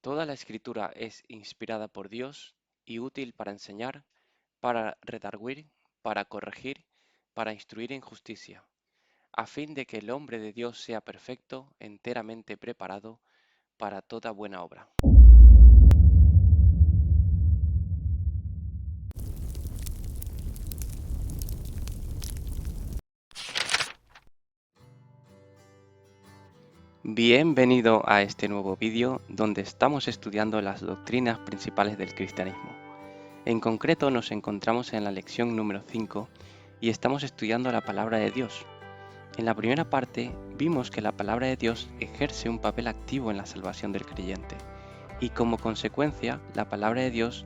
Toda la escritura es inspirada por Dios y útil para enseñar, para redarguir, para corregir, para instruir en justicia, a fin de que el hombre de Dios sea perfecto, enteramente preparado para toda buena obra. Bienvenido a este nuevo vídeo donde estamos estudiando las doctrinas principales del cristianismo. En concreto nos encontramos en la lección número 5 y estamos estudiando la palabra de Dios. En la primera parte vimos que la palabra de Dios ejerce un papel activo en la salvación del creyente y como consecuencia la palabra de Dios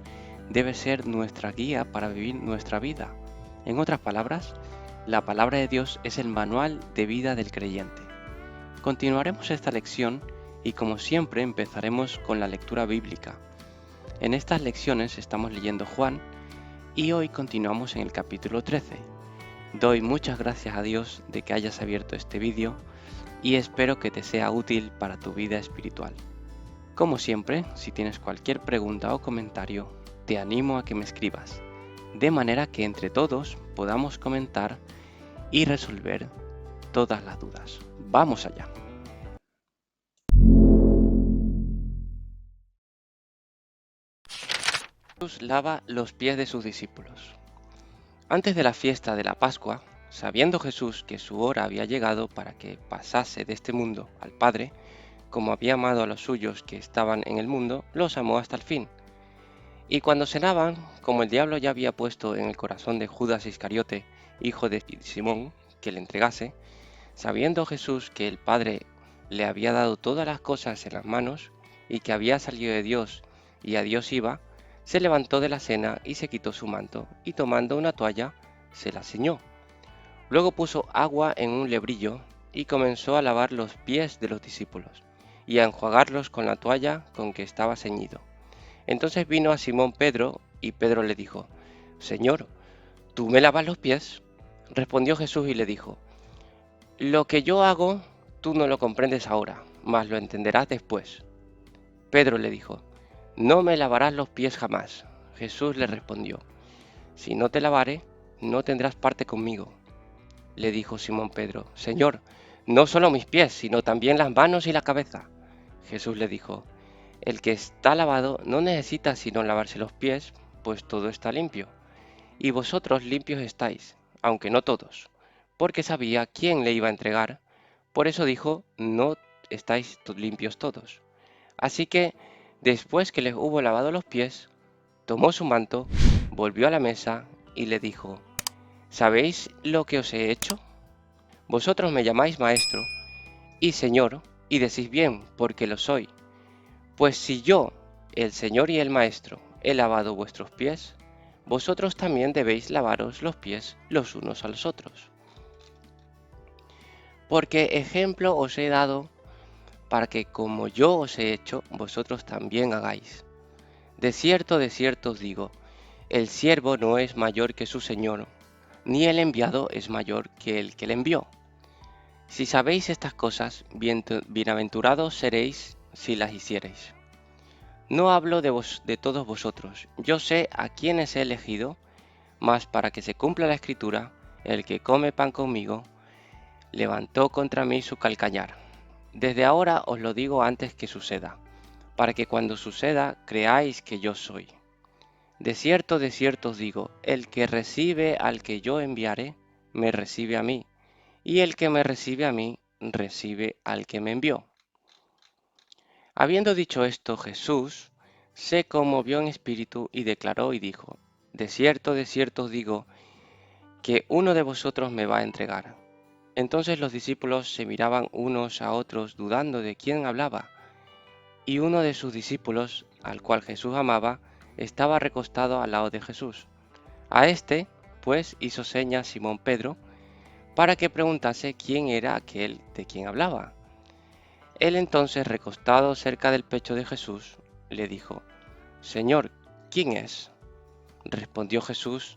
debe ser nuestra guía para vivir nuestra vida. En otras palabras, la palabra de Dios es el manual de vida del creyente. Continuaremos esta lección y como siempre empezaremos con la lectura bíblica. En estas lecciones estamos leyendo Juan y hoy continuamos en el capítulo 13. Doy muchas gracias a Dios de que hayas abierto este vídeo y espero que te sea útil para tu vida espiritual. Como siempre, si tienes cualquier pregunta o comentario, te animo a que me escribas, de manera que entre todos podamos comentar y resolver todas las dudas. ¡Vamos allá! Jesús lava los pies de sus discípulos. Antes de la fiesta de la Pascua, sabiendo Jesús que su hora había llegado para que pasase de este mundo al Padre, como había amado a los suyos que estaban en el mundo, los amó hasta el fin. Y cuando cenaban, como el diablo ya había puesto en el corazón de Judas Iscariote, hijo de Simón, que le entregase, sabiendo Jesús que el Padre le había dado todas las cosas en las manos, y que había salido de Dios y a Dios iba, se levantó de la cena y se quitó su manto, y tomando una toalla, se la ciñó. Luego puso agua en un lebrillo, y comenzó a lavar los pies de los discípulos, y a enjuagarlos con la toalla con que estaba ceñido. Entonces vino a Simón Pedro, y Pedro le dijo, Señor, ¿tú me lavas los pies? Respondió Jesús y le dijo, lo que yo hago, tú no lo comprendes ahora, mas lo entenderás después. Pedro le dijo, no me lavarás los pies jamás. Jesús le respondió, si no te lavare, no tendrás parte conmigo. Le dijo Simón Pedro, Señor, no solo mis pies, sino también las manos y la cabeza. Jesús le dijo, el que está lavado no necesita sino lavarse los pies, pues todo está limpio. Y vosotros limpios estáis, aunque no todos, porque sabía quién le iba a entregar. Por eso dijo, no estáis limpios todos. Así que, después que les hubo lavado los pies, tomó su manto, volvió a la mesa y le dijo, ¿sabéis lo que os he hecho? Vosotros me llamáis maestro y señor, y decís bien, porque lo soy. Pues si yo, el Señor y el Maestro, he lavado vuestros pies, vosotros también debéis lavaros los pies los unos a los otros. Porque ejemplo os he dado para que como yo os he hecho, vosotros también hagáis. De cierto os digo, el siervo no es mayor que su Señor, ni el enviado es mayor que el que le envió. Si sabéis estas cosas, bienaventurados seréis si las hiciereis. No hablo de todos vosotros, yo sé a quiénes he elegido, mas para que se cumpla la escritura, el que come pan conmigo, levantó contra mí su calcañar. Desde ahora os lo digo antes que suceda, para que cuando suceda creáis que yo soy. De cierto os digo, el que recibe al que yo enviaré, me recibe a mí, y el que me recibe a mí, recibe al que me envió. Habiendo dicho esto, Jesús se conmovió en espíritu y declaró y dijo, de cierto os digo, que uno de vosotros me va a entregar. Entonces los discípulos se miraban unos a otros dudando de quién hablaba, y uno de sus discípulos, al cual Jesús amaba, estaba recostado al lado de Jesús. A este, pues, hizo señas Simón Pedro, para que preguntase quién era aquel de quien hablaba. Él entonces, recostado cerca del pecho de Jesús, le dijo, Señor, ¿quién es? Respondió Jesús,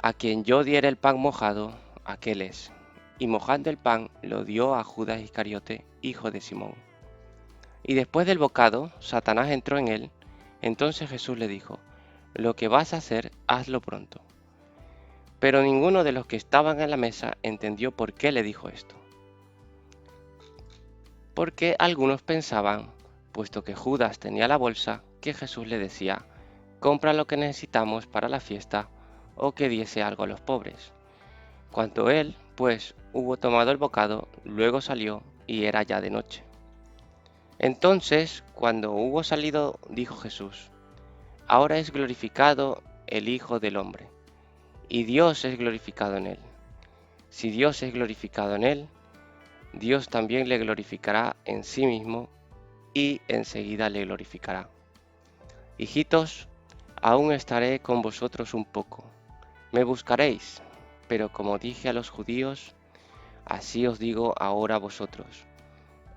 a quien yo diere el pan mojado, aquel es. Y mojando el pan, lo dio a Judas Iscariote, hijo de Simón. Y después del bocado, Satanás entró en él. Entonces Jesús le dijo, lo que vas a hacer, hazlo pronto. Pero ninguno de los que estaban en la mesa entendió por qué le dijo esto. Porque algunos pensaban, puesto que Judas tenía la bolsa, que Jesús le decía, compra lo que necesitamos para la fiesta, o que diese algo a los pobres. Cuando él, pues, hubo tomado el bocado, luego salió, y era ya de noche. Entonces, cuando hubo salido, dijo Jesús, ahora es glorificado el Hijo del Hombre, y Dios es glorificado en él. Si Dios es glorificado en él, Dios también le glorificará en sí mismo, y enseguida le glorificará. Hijitos, aún estaré con vosotros un poco. Me buscaréis, pero como dije a los judíos, así os digo ahora a vosotros.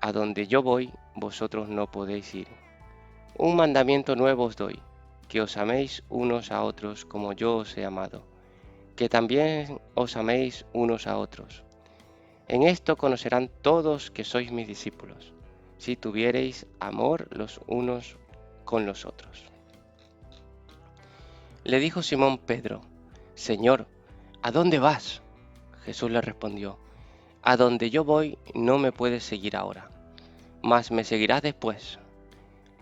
A donde yo voy, vosotros no podéis ir. Un mandamiento nuevo os doy, que os améis unos a otros como yo os he amado, que también os améis unos a otros. En esto conocerán todos que sois mis discípulos, si tuviereis amor los unos con los otros. Le dijo Simón Pedro, Señor, ¿a dónde vas? Jesús le respondió, a donde yo voy no me puedes seguir ahora, mas me seguirás después.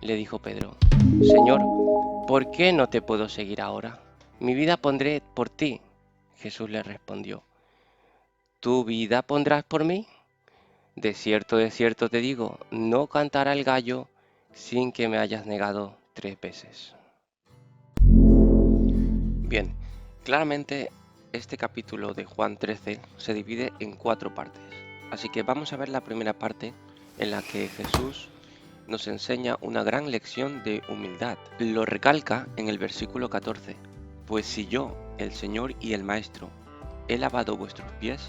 Le dijo Pedro, Señor, ¿por qué no te puedo seguir ahora? Mi vida pondré por ti. Jesús le respondió, ¿tu vida pondrás por mí? De cierto te digo, no cantará el gallo sin que me hayas negado 3 veces. Bien, claramente este capítulo de Juan 13 se divide en 4 partes. Así que vamos a ver la primera parte en la que Jesús nos enseña una gran lección de humildad. Lo recalca en el versículo 14. Pues si yo, el Señor y el Maestro, he lavado vuestros pies,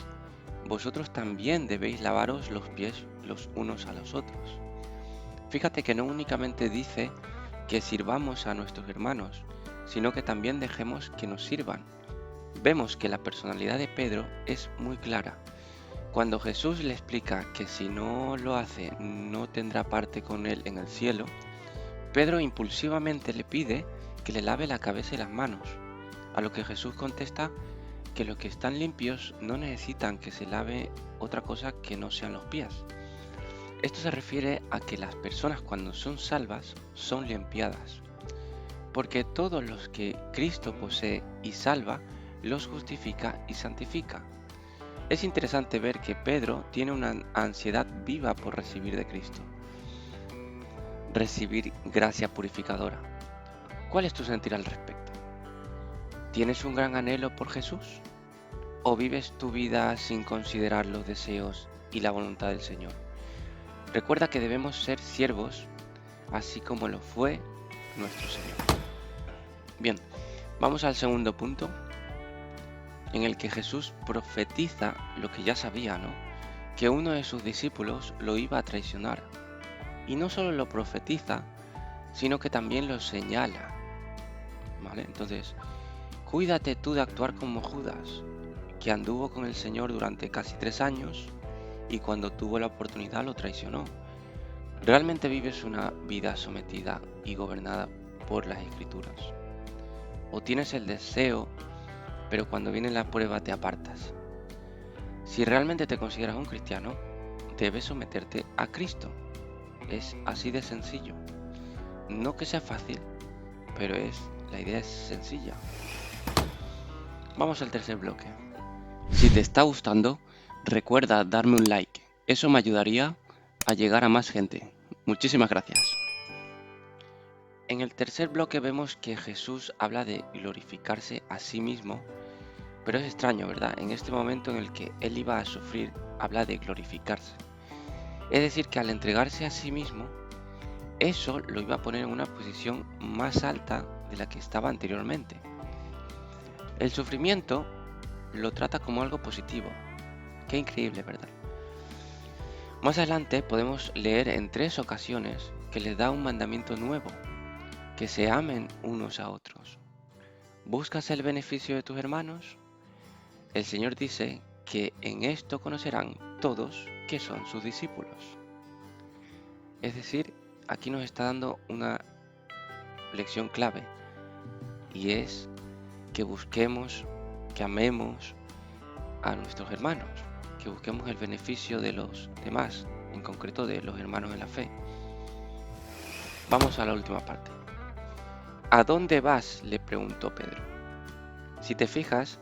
vosotros también debéis lavaros los pies los unos a los otros. Fíjate que no únicamente dice que sirvamos a nuestros hermanos, sino que también dejemos que nos sirvan. Vemos que la personalidad de Pedro es muy clara. Cuando Jesús le explica que si no lo hace no tendrá parte con él en el cielo, Pedro impulsivamente le pide que le lave la cabeza y las manos, a lo que Jesús contesta que los que están limpios no necesitan que se lave otra cosa que no sean los pies. Esto se refiere a que las personas cuando son salvas son limpiadas, porque todos los que Cristo posee y salva, los justifica y santifica. Es interesante ver que Pedro tiene una ansiedad viva por recibir de Cristo, recibir gracia purificadora. ¿Cuál es tu sentir al respecto? ¿Tienes un gran anhelo por Jesús? ¿O vives tu vida sin considerar los deseos y la voluntad del Señor? Recuerda que debemos ser siervos, así como lo fue nuestro Señor. Bien, vamos al segundo punto, en el que Jesús profetiza lo que ya sabía, ¿no? Que uno de sus discípulos lo iba a traicionar. Y no solo lo profetiza, sino que también lo señala, ¿vale? Entonces, cuídate tú de actuar como Judas, que anduvo con el Señor durante casi 3 años y cuando tuvo la oportunidad lo traicionó. ¿Realmente vives una vida sometida y gobernada por las Escrituras? ¿O tienes el deseo, pero cuando viene la prueba te apartas? Si realmente te consideras un cristiano, debes someterte a Cristo. Es así de sencillo. No que sea fácil, pero la idea es sencilla. Vamos al tercer bloque. Si te está gustando, recuerda darme un like. Eso me ayudaría a llegar a más gente. Muchísimas gracias. En el tercer bloque vemos que Jesús habla de glorificarse a sí mismo, pero es extraño, ¿verdad? En este momento en el que él iba a sufrir, habla de glorificarse. Es decir, que al entregarse a sí mismo, eso lo iba a poner en una posición más alta de la que estaba anteriormente. El sufrimiento lo trata como algo positivo. Qué increíble, ¿verdad? Más adelante podemos leer en 3 ocasiones que les da un mandamiento nuevo, que se amen unos a otros. ¿Buscas el beneficio de tus hermanos? El Señor dice que en esto conocerán todos que son sus discípulos. Es decir, aquí nos está dando una lección clave, y es que busquemos, que amemos a nuestros hermanos, que busquemos el beneficio de los demás, en concreto de los hermanos en la fe. Vamos a la última parte. ¿A dónde vas?, le preguntó Pedro. Si te fijas,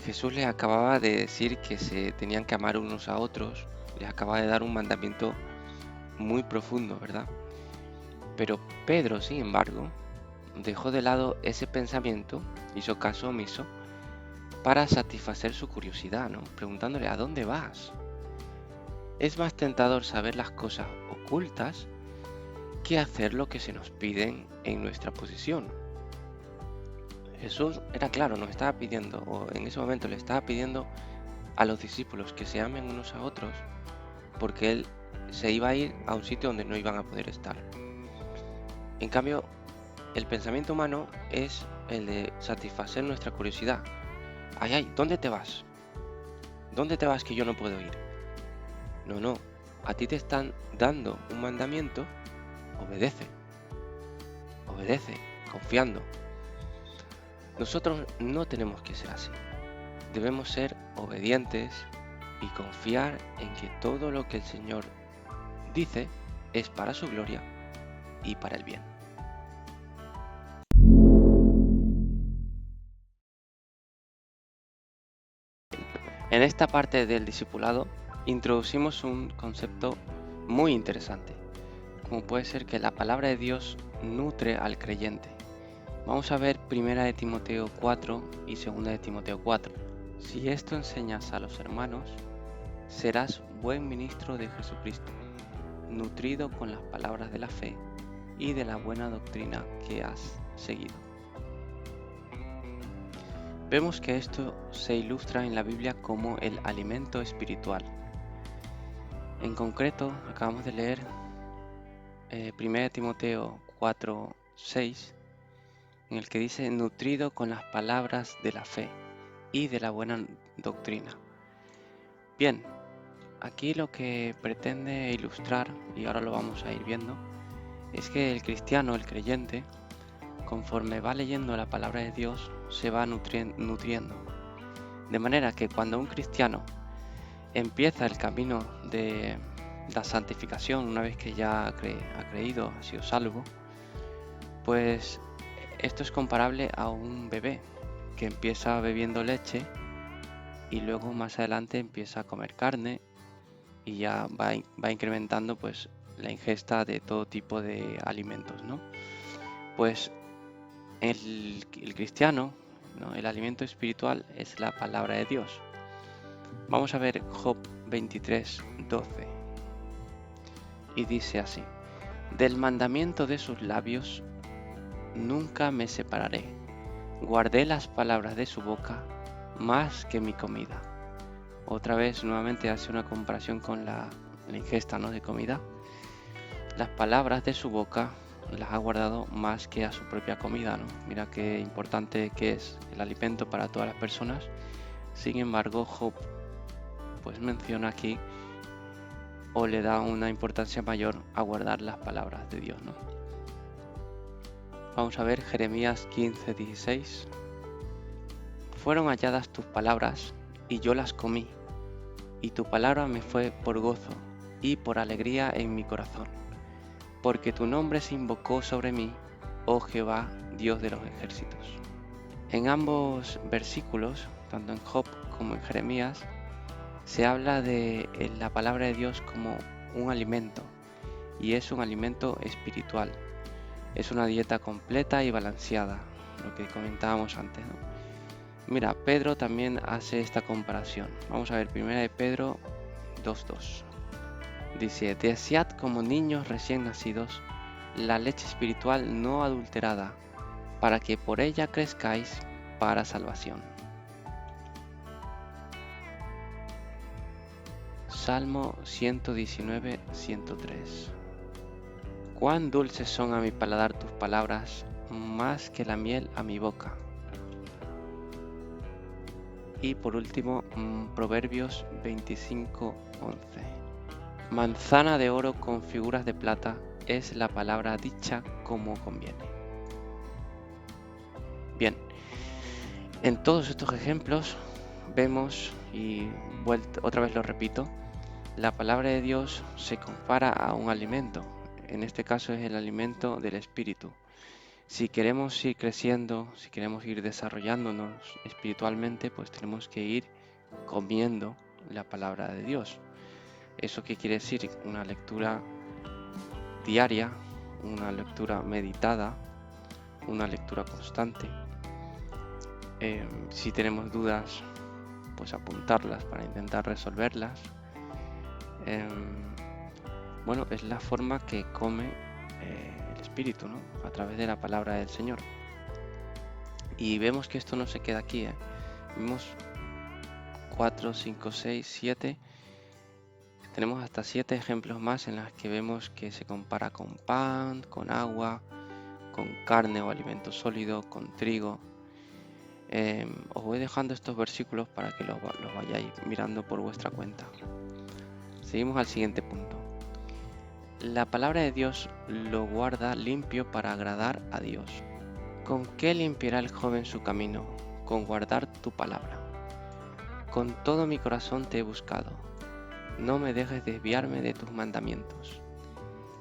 Jesús les acababa de decir que se tenían que amar unos a otros, les acaba de dar un mandamiento muy profundo, ¿verdad? Pero Pedro, sin embargo, dejó de lado ese pensamiento, hizo caso omiso, para satisfacer su curiosidad, ¿no? Preguntándole, ¿a dónde vas? Es más tentador saber las cosas ocultas que hacer lo que se nos piden en nuestra posición. Jesús era claro, nos estaba pidiendo, o en ese momento le estaba pidiendo a los discípulos que se amen unos a otros, porque él se iba a ir a un sitio donde no iban a poder estar. En cambio, el pensamiento humano es el de satisfacer nuestra curiosidad. Ay, ay, ¿dónde te vas? ¿Dónde te vas que yo no puedo ir? No, a ti te están dando un mandamiento, obedece, confiando. Nosotros no tenemos que ser así. Debemos ser obedientes y confiar en que todo lo que el Señor dice es para su gloria y para el bien. En esta parte del discipulado introducimos un concepto muy interesante, como puede ser que la palabra de Dios nutre al creyente. Vamos a ver 1 de Timoteo 4 y 2 de Timoteo 4. Si esto enseñas a los hermanos, serás buen ministro de Jesucristo, nutrido con las palabras de la fe y de la buena doctrina que has seguido. Vemos que esto se ilustra en la Biblia como el alimento espiritual. En concreto, acabamos de leer 1 Timoteo 4:6, en el que dice nutrido con las palabras de la fe y de la buena doctrina. Bien, aquí lo que pretende ilustrar, y ahora lo vamos a ir viendo, es que el cristiano, el creyente, conforme va leyendo la palabra de Dios, se va nutriendo. De manera que cuando un cristiano empieza el camino de la santificación, una vez que ya ha creído, ha sido salvo, pues esto es comparable a un bebé que empieza bebiendo leche y luego más adelante empieza a comer carne y ya va incrementando pues la ingesta de todo tipo de alimentos, ¿no? Pues el cristiano, ¿no?, el alimento espiritual es la palabra de Dios. Vamos a ver Job 23:12 y dice así: del mandamiento de sus labios nunca me separaré, guardé las palabras de su boca más que mi comida. Otra vez nuevamente hace una comparación con la ingesta, ¿no?, de comida. Las palabras de su boca las ha guardado más que a su propia comida, ¿no? Mira qué importante que es el alimento para todas las personas. Sin embargo, Job pues menciona aquí o le da una importancia mayor a guardar las palabras de Dios, ¿no? Vamos a ver Jeremías 15:16. Fueron halladas tus palabras y yo las comí, y tu palabra me fue por gozo y por alegría en mi corazón, porque tu nombre se invocó sobre mí, oh Jehová, Dios de los ejércitos. En ambos versículos, tanto en Job como en Jeremías, se habla de la palabra de Dios como un alimento, y es un alimento espiritual. Es una dieta completa y balanceada, lo que comentábamos antes, ¿no? Mira, Pedro también hace esta comparación. Vamos a ver 1 de Pedro 2:2. Dice, desead como niños recién nacidos la leche espiritual no adulterada, para que por ella crezcáis para salvación. Salmo 119:103. Cuán dulces son a mi paladar tus palabras, más que la miel a mi boca. Y por último, Proverbios 25:11. Manzana de oro con figuras de plata es la palabra dicha como conviene. Bien, en todos estos ejemplos vemos, y otra vez lo repito, la palabra de Dios se compara a un alimento. En este caso es el alimento del espíritu. Si queremos ir creciendo, si queremos ir desarrollándonos espiritualmente, pues tenemos que ir comiendo la palabra de Dios. ¿Eso qué quiere decir? Una lectura diaria, una lectura meditada, una lectura constante. Si tenemos dudas, pues apuntarlas para intentar resolverlas. Bueno, es la forma que come el espíritu, ¿no? A través de la palabra del Señor. Y vemos que esto no se queda aquí, ¿eh? Vemos 4, 5, 6, 7. Tenemos hasta 7 ejemplos más en los que vemos que se compara con pan, con agua, con carne o alimento sólido, con trigo. Os voy dejando estos versículos para que los vayáis mirando por vuestra cuenta. Seguimos al siguiente punto. La palabra de Dios lo guarda limpio para agradar a Dios. ¿Con qué limpiará el joven su camino? Con guardar tu palabra. Con todo mi corazón te he buscado. No me dejes desviarme de tus mandamientos.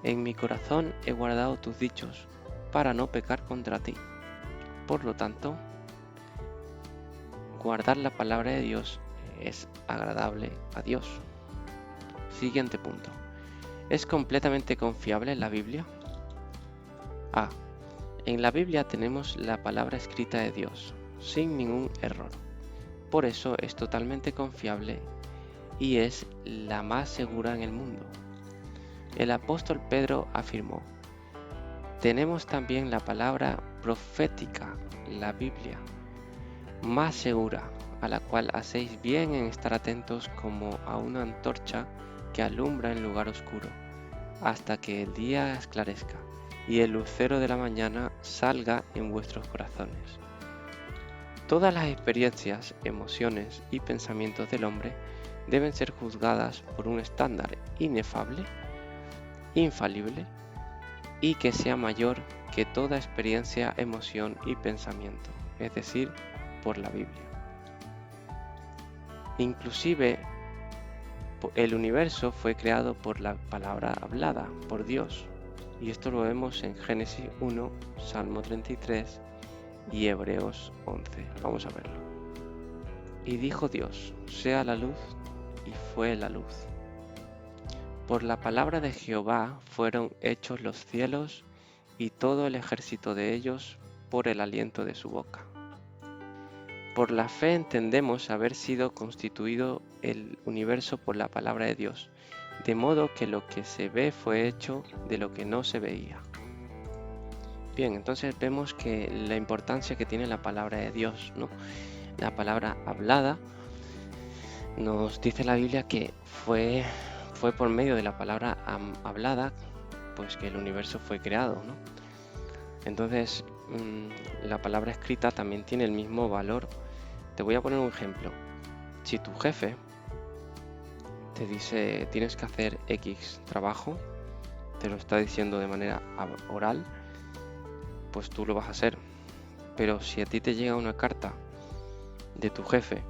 En mi corazón he guardado tus dichos, para no pecar contra ti. Por lo tanto, guardar la palabra de Dios es agradable a Dios. Siguiente punto. ¿Es completamente confiable la Biblia? A. En la Biblia tenemos la palabra escrita de Dios, sin ningún error. Por eso es totalmente confiable y es la más segura en el mundo. El apóstol Pedro afirmó: tenemos también la palabra profética, la Biblia, más segura, a la cual hacéis bien en estar atentos como a una antorcha que alumbra en lugar oscuro, hasta que el día esclarezca y el lucero de la mañana salga en vuestros corazones. Todas las experiencias, emociones y pensamientos del hombre deben ser juzgadas por un estándar inefable, infalible y que sea mayor que toda experiencia, emoción y pensamiento, es decir, por la Biblia. Inclusive el universo fue creado por la palabra hablada, por Dios, y esto lo vemos en Génesis 1, Salmo 33 y Hebreos 11. Vamos a verlo. Y dijo Dios: sea la luz, y fue la luz. Por la palabra de Jehová fueron hechos los cielos, y todo el ejército de ellos por el aliento de su boca. Por la fe entendemos haber sido constituido el universo por la palabra de Dios, de modo que lo que se ve fue hecho de lo que no se veía. Bien, entonces vemos que la importancia que tiene la palabra de Dios, ¿no? La palabra hablada, nos dice la Biblia que fue por medio de la palabra hablada, pues que el universo fue creado, ¿no? Entonces, la palabra escrita también tiene el mismo valor. Te voy a poner un ejemplo. Si tu jefe te dice tienes que hacer X trabajo, te lo está diciendo de manera oral, pues tú lo vas a hacer. Pero si a ti te llega una carta de tu jefe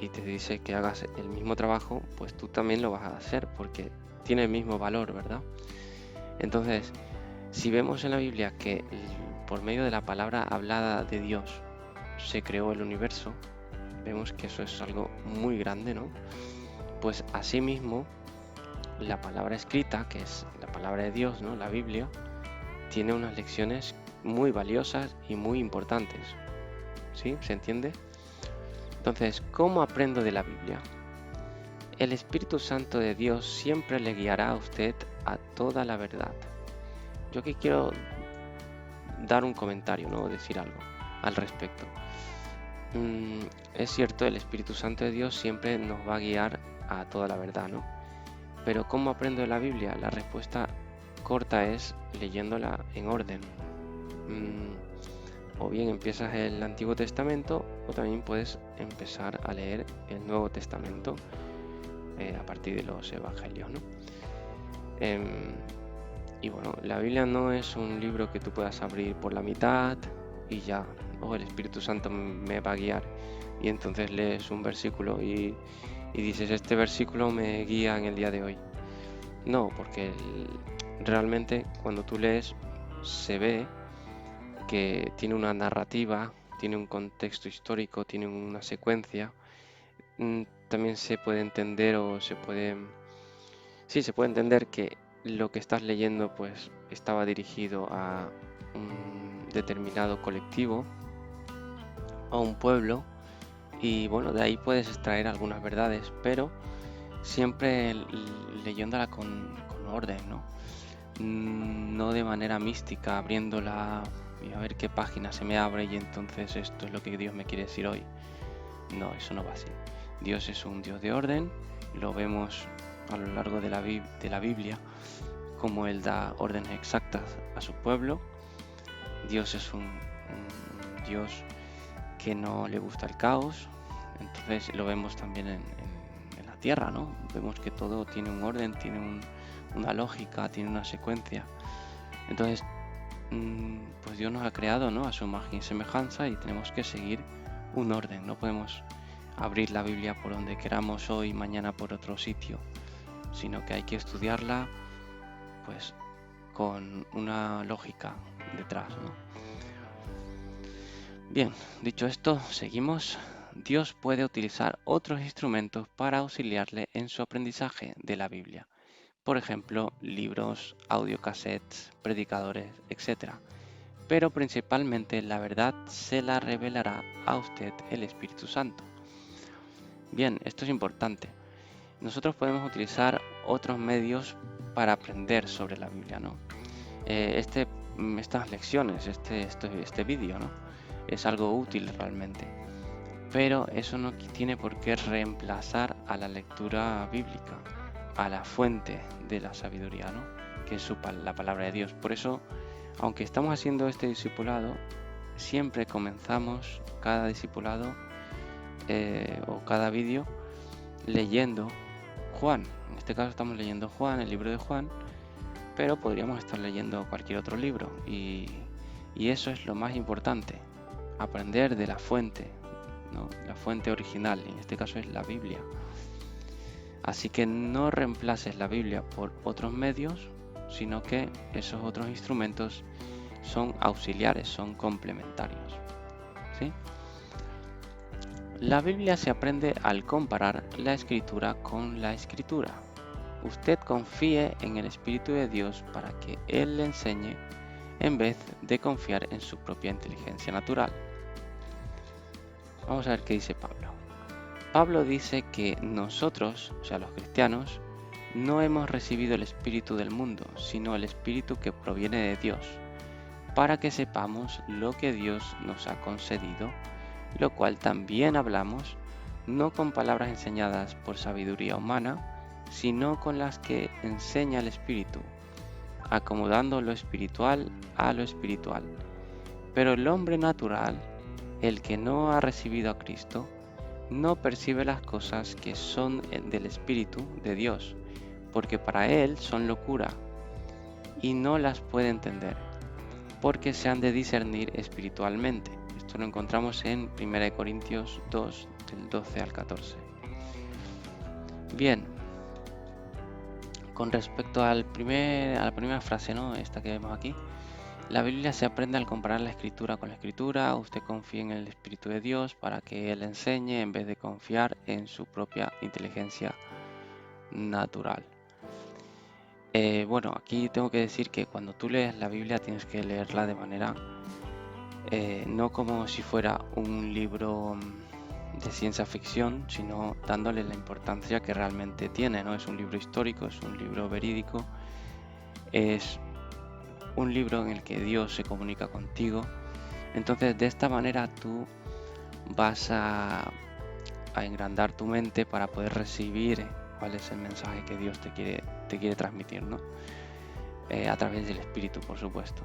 y te dice que hagas el mismo trabajo, pues tú también lo vas a hacer porque tiene el mismo valor, ¿verdad? Entonces, si vemos en la Biblia que por medio de la palabra hablada de Dios se creó el universo, vemos que eso es algo muy grande, ¿no? Pues asimismo, la palabra escrita, que es la palabra de Dios, ¿no? La Biblia, tiene unas lecciones muy valiosas y muy importantes. ¿Sí? ¿Se entiende? Entonces, ¿cómo aprendo de la Biblia? El Espíritu Santo de Dios siempre le guiará a usted a toda la verdad. Yo aquí quiero dar un comentario, ¿no? Decir algo al respecto. Es cierto, el Espíritu Santo de Dios siempre nos va a guiar a toda la verdad, ¿no? Pero ¿cómo aprendo de la Biblia? La respuesta corta es leyéndola en orden. O bien empiezas el Antiguo Testamento o también puedes empezar a leer el Nuevo Testamento a partir de los Evangelios, ¿no? Y bueno, la Biblia no es un libro que tú puedas abrir por la mitad y ya, el Espíritu Santo me va a guiar. Y entonces lees un versículo y dices, este versículo me guía en el día de hoy. No, porque realmente cuando tú lees se ve que tiene una narrativa, tiene un contexto histórico, tiene una secuencia. También se puede entender sí, se puede entender que lo que estás leyendo pues estaba dirigido a un determinado colectivo, a un pueblo, y bueno, de ahí puedes extraer algunas verdades, pero siempre leyéndola con orden, ¿no? No de manera mística, abriéndola y a ver qué página se me abre y entonces esto es lo que Dios me quiere decir hoy. No, eso no va así. Dios es un Dios de orden, lo vemos a lo largo de la Biblia, como Él da órdenes exactas a su pueblo. Dios es un Dios que no le gusta el caos, entonces lo vemos también en la tierra, ¿no? Vemos que todo tiene un orden, tiene una lógica, tiene una secuencia. Entonces, pues Dios nos ha creado, ¿no?, a su imagen y semejanza y tenemos que seguir un orden. No podemos abrir la Biblia por donde queramos hoy, mañana por otro sitio, sino que hay que estudiarla pues con una lógica detrás, ¿no? Bien, dicho esto, seguimos. Dios puede utilizar otros instrumentos para auxiliarle en su aprendizaje de la Biblia. Por ejemplo, libros, audiocassettes, predicadores, etc. Pero principalmente la verdad se la revelará a usted el Espíritu Santo. Bien, esto es importante. Nosotros podemos utilizar otros medios para aprender sobre la Biblia, ¿no? Estas lecciones, este vídeo, ¿no?, es algo útil realmente. Pero eso no tiene por qué reemplazar a la lectura bíblica, a la fuente de la sabiduría, ¿no?, que es la palabra de Dios. Por eso, aunque estamos haciendo este discipulado, siempre comenzamos cada discipulado o cada vídeo leyendo Juan. En este caso estamos leyendo Juan, el libro de Juan, pero podríamos estar leyendo cualquier otro libro y eso es lo más importante, aprender de la fuente, ¿no?, la fuente original, en este caso es la Biblia. Así que no reemplaces la Biblia por otros medios, sino que esos otros instrumentos son auxiliares, son complementarios, ¿sí? La Biblia se aprende al comparar la escritura con la escritura. Usted confíe en el Espíritu de Dios para que Él le enseñe en vez de confiar en su propia inteligencia natural. Vamos a ver qué dice Pablo. Pablo dice que nosotros, o sea, los cristianos, no hemos recibido el espíritu del mundo, sino el espíritu que proviene de Dios, para que sepamos lo que Dios nos ha concedido, lo cual también hablamos, no con palabras enseñadas por sabiduría humana, sino con las que enseña el Espíritu, acomodando lo espiritual a lo espiritual. Pero el hombre natural, el que no ha recibido a Cristo, no percibe las cosas que son del Espíritu de Dios, porque para él son locura, y no las puede entender, porque se han de discernir espiritualmente. Esto lo encontramos en 1 Corintios 2, del 12 al 14. Bien, con respecto a la primera frase, ¿no?, esta que vemos aquí, la Biblia se aprende al comparar la escritura con la escritura. Usted confía en el Espíritu de Dios para que Él enseñe en vez de confiar en su propia inteligencia natural. Bueno, aquí tengo que decir que cuando tú lees la Biblia tienes que leerla de manera no como si fuera un libro de ciencia ficción, sino dándole la importancia que realmente tiene, ¿no? Es un libro histórico, es un libro verídico, es un libro en el que Dios se comunica contigo. Entonces, de esta manera tú vas a engrandar tu mente para poder recibir cuál es el mensaje que Dios te quiere transmitir, ¿no? A través del Espíritu, por supuesto.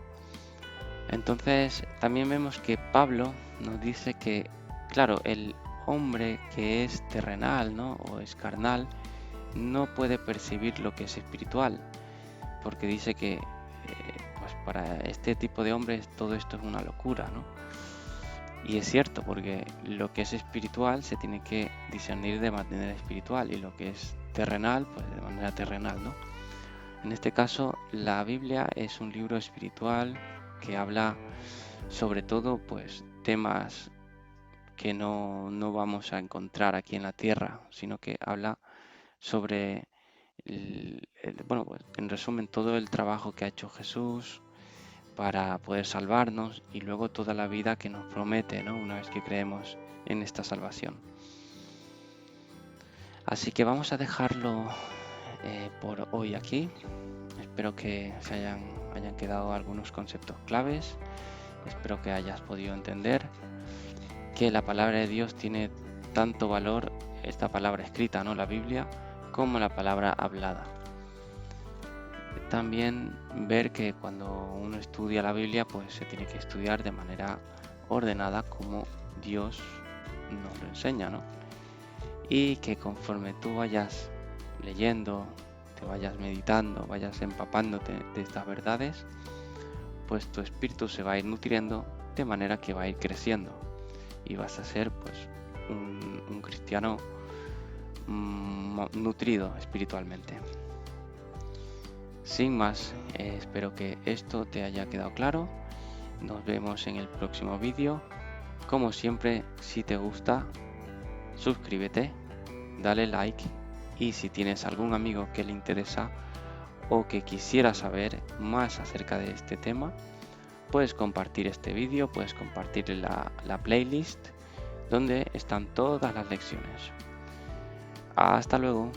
Entonces, también vemos que Pablo nos dice que, claro, el hombre que es terrenal, ¿no?, o es carnal, no puede percibir lo que es espiritual, porque dice que pues para este tipo de hombres todo esto es una locura, ¿no? Y es cierto, porque lo que es espiritual se tiene que discernir de manera espiritual y lo que es terrenal, pues de manera terrenal, ¿no? En este caso, la Biblia es un libro espiritual que habla sobre todo, pues, temas que no vamos a encontrar aquí en la tierra, sino que habla sobre, bueno, pues en resumen, todo el trabajo que ha hecho Jesús para poder salvarnos y luego toda la vida que nos promete, ¿no? Una vez que creemos en esta salvación. Así que vamos a dejarlo por hoy aquí. Espero que se hayan quedado algunos conceptos claves. Espero que hayas podido entender que la palabra de Dios tiene tanto valor, esta palabra escrita, ¿no? La Biblia, como la palabra hablada. También ver que cuando uno estudia la Biblia, pues se tiene que estudiar de manera ordenada como Dios nos lo enseña, ¿no? Y que conforme tú vayas leyendo, te vayas meditando, vayas empapándote de estas verdades, pues tu espíritu se va a ir nutriendo de manera que va a ir creciendo y vas a ser pues un cristiano nutrido espiritualmente. Sin más, espero que esto te haya quedado claro. Nos vemos en el próximo vídeo. Como siempre, si te gusta, suscríbete, dale like y si tienes algún amigo que le interesa o que quisiera saber más acerca de este tema, puedes compartir este vídeo, puedes compartir la playlist donde están todas las lecciones. Hasta luego.